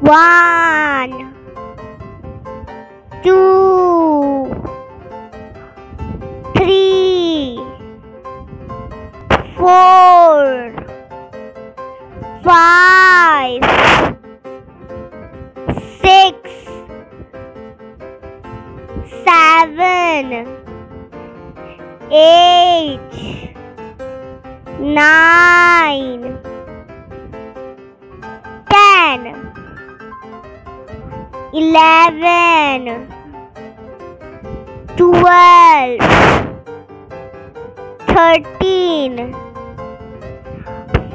1, 2, 3, 4, 5, 6, 7, 8, 9, 10, 11, 12, 13,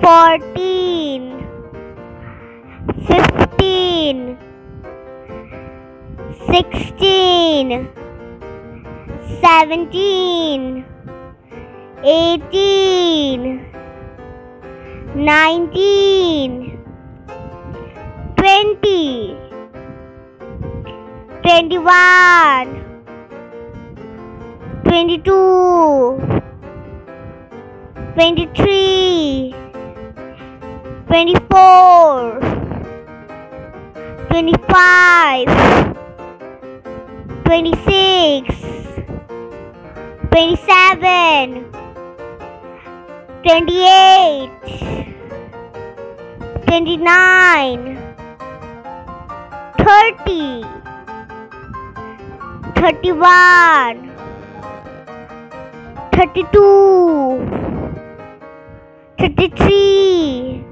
14, 15, 16, 17, 18, 19, 20, 21, 22, 23, 24, 25, 26, 27, 28, 29, 30, 31, 32, 33,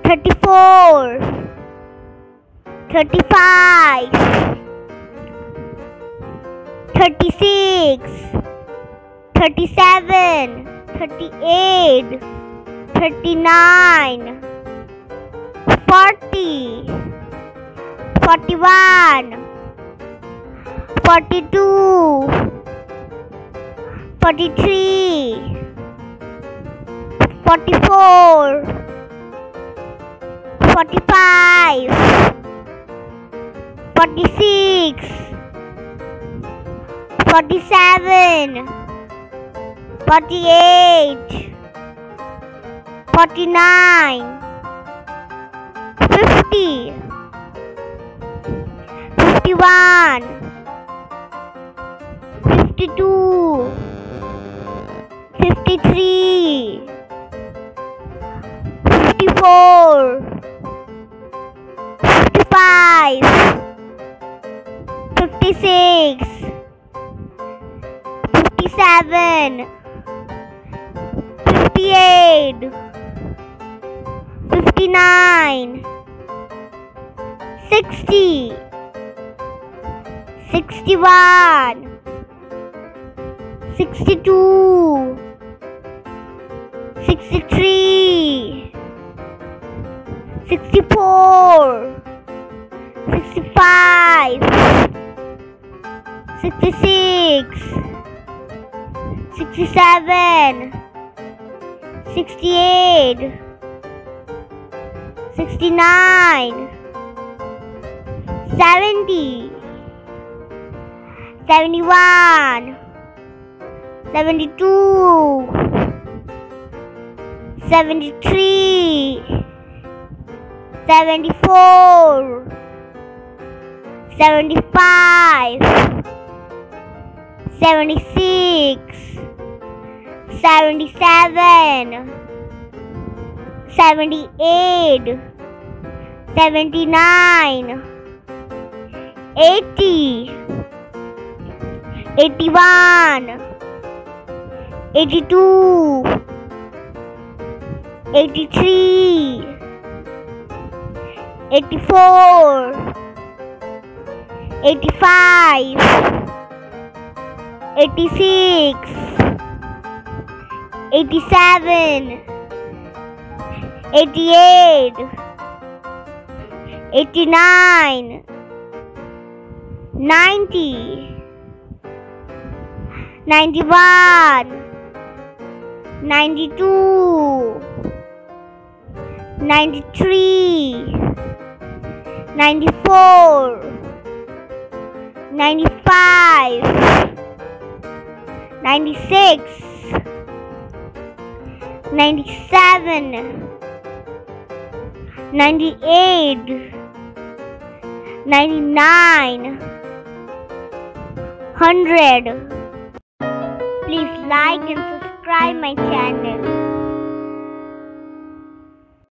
34, 35, 36, 37, 38, 39, 40, 41, 42, 43, 44, 45, 46, 47, 48, 49, 50, 51, 52, 53, 54, 55, 56, 57, 58, 59, 60, 61, 62, 63, 64, 65, 66, 67, 68, 69, 70, 71, 72, 73, 74, 75, 76, 77, 78, 79, 80, 81, 82, 83, 84, 85, 86, 87, 88, 89, 90, 91, 92, 93, 94, 95, 96, 97, 98, 99, 100. Please like and subscribe my channel.